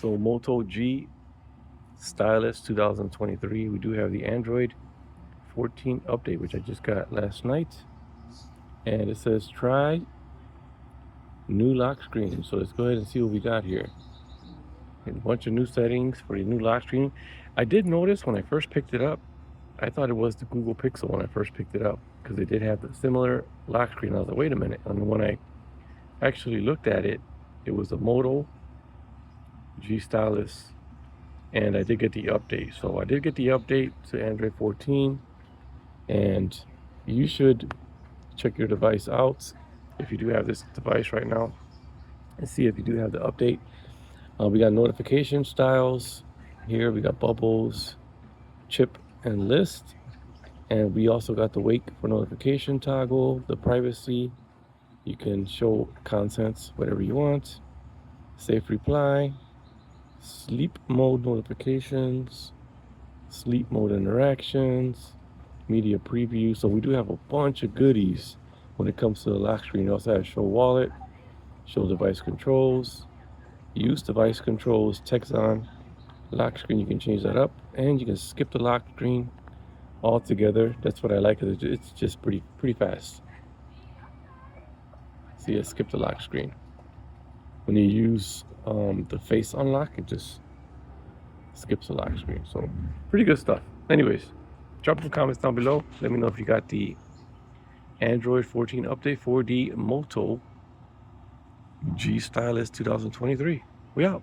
So Moto G Stylus 2023. We do have the Android 14 update, which I just got last night. And it says try new lock screen. So let's go ahead and see what we got here. A bunch of new settings for the new lock screen. I did notice when I first picked it up, I thought it was the Google Pixel when I first picked it up, because they did have the similar lock screen. I was like, wait a minute. And when I actually looked at it, it was a Moto G Stylus, and I did get the update. So I did get the update to Android 14, and you should check your device out if you do have this device right now and see if you do have the update. We got notification styles here. We got bubbles, chip, and list. And we also got the wake for notification toggle, the privacy. You can show contents, whatever you want. Safe reply, sleep mode notifications, sleep mode interactions, media preview. So we do have a bunch of goodies when it comes to the lock screen. You also have show wallet, show device controls, use device controls, text on, lock screen. You can change that up, and you can skip the lock screen altogether. That's what I like. It's just pretty fast. See, skip the lock screen. When you use the face unlock, it just skips the lock screen. So pretty good stuff. Anyways, drop some comments down below. Let me know if you got the Android 14 update for the Moto G Stylus 2023. We out.